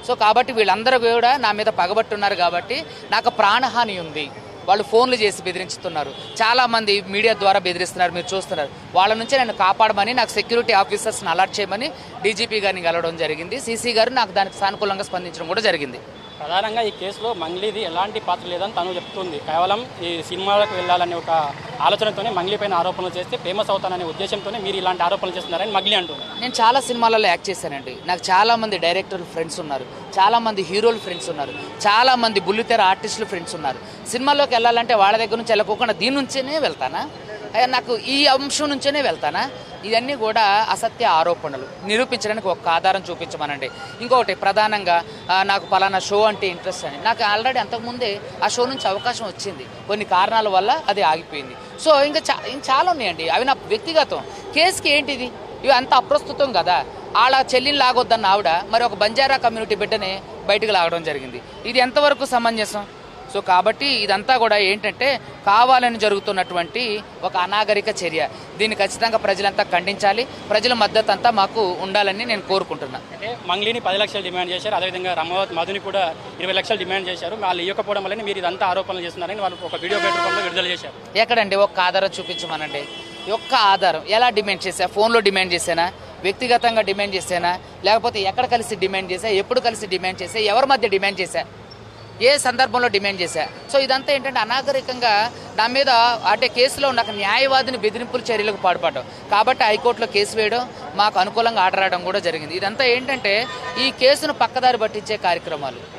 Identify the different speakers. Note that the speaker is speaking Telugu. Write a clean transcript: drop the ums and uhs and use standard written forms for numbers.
Speaker 1: సో కాబట్టి వీళ్ళందరూ కూడా నా మీద పగబట్టున్నారు కాబట్టి నాకు ప్రాణహాని ఉంది. వాళ్ళు ఫోన్లు చేసి బెదిరించుతున్నారు, చాలామంది మీడియా ద్వారా బెదిరిస్తున్నారు, మీరు చూస్తున్నారు. వాళ్ళ నుంచి నేను కాపాడమని నాకు సెక్యూరిటీ ఆఫీసర్స్ని అలర్ట్ చేయమని డీజీపీ గారిని కలవడం జరిగింది. సీసీ గారు నాకు దానికి సానుకూలంగా స్పందించడం కూడా జరిగింది.
Speaker 2: ప్రధానంగా ఈ కేసులో మంగ్లీది ఎలాంటి పాత్ర లేదని తను చెప్తుంది. కేవలం ఈ సినిమాలకు వెళ్ళాలనే ఒక ఆలోచనతోనే మంగ్లీ పైన ఆరోపణలు చేస్తే ఫేమస్ అవుతాననే ఉద్దేశంతోనే మీరు ఇలాంటి ఆరోపణలు చేస్తున్నారని మంగ్లీ అంటున్నారు.
Speaker 1: నేను చాలా సినిమాలలో యాక్ట్ చేశానండి. నాకు చాలామంది డైరెక్టర్లు ఫ్రెండ్స్ ఉన్నారు, చాలామంది హీరోలు ఫ్రెండ్స్ ఉన్నారు, చాలామంది బుల్లితెర ఆర్టిస్టులు ఫ్రెండ్స్ ఉన్నారు. సినిమాల్లోకి వెళ్ళాలంటే వాళ్ళ దగ్గర నుంచి వెళ్ళకోకుండా దీని నుంచేనే వెళ్తానా, నాకు ఈ అంశం నుంచేనే వెళ్తానా? ఇవన్నీ కూడా అసత్య ఆరోపణలు. నిరూపించడానికి ఒక ఆధారం చూపించమనండి. ఇంకొకటి ప్రధానంగా నాకు పలానా షో అంటే ఇంట్రెస్ట్ అని, నాకు ఆల్రెడీ అంతకుముందే ఆ షో నుంచి అవకాశం వచ్చింది, కొన్ని కారణాల వల్ల అది ఆగిపోయింది. సో ఇంకా చాలా ఉన్నాయండి, అవి నా వ్యక్తిగతం. కేసుకి ఏంటిది, ఇవి అంత అప్రస్తుతం కదా. వాళ్ళ చెల్లిని లాగొద్దన్న ఆవిడ మరి ఒక బంజారా కమ్యూనిటీ బిడ్డనే బయటకు లాగడం జరిగింది. ఇది ఎంతవరకు సమంజసం? సో కాబట్టి ఇదంతా కూడా ఏంటంటే కావాలని జరుగుతున్నటువంటి ఒక అనాగరిక చర్య. దీన్ని ఖచ్చితంగా ప్రజలంతా ఖండించాలి. ప్రజల మద్దతు అంతా మాకు ఉండాలని నేను కోరుకుంటున్నాను.
Speaker 2: అంటే మంగ్లీని 10 లక్షలు డిమాండ్ చేశారు, అదేవిధంగా రమావత్ మధుని కూడా 20 లక్షలు డిమాండ్ చేశారు. వాళ్ళు ఇవ్వకపోవడం వల్ల మీరు ఇదంతా ఆరోపణలు చేస్తున్నారని వాళ్ళు ఒక వీడియో రూపంలో విడుదల చేశారు.
Speaker 1: ఎక్కడండి ఒక్క ఆధారం చూపించమనండి. ఒక్క ఆధారం ఎలా డిమాండ్ చేశా? ఫోన్లో డిమాండ్ చేశానా, వ్యక్తిగతంగా డిమాండ్ చేశానా, లేకపోతే ఎక్కడ కలిసి డిమాండ్ చేశా, ఎప్పుడు కలిసి డిమాండ్ చేశా, ఎవరి మధ్య డిమాండ్ చేశా, ఏ సందర్భంలో డిమాండ్ చేశా? సో ఇదంతా ఏంటంటే అనాగరికంగా నా మీద అంటే కేసులో నాకు న్యాయవాదిని బెదిరింపుల చర్యలకు పాల్పడడం కాబట్టి హైకోర్టులో కేసు వేయడం, మాకు అనుకూలంగా ఆర్డర్ రావడం కూడా జరిగింది. ఇదంతా ఏంటంటే ఈ కేసును పక్కదారి పట్టించే కార్యక్రమాలు.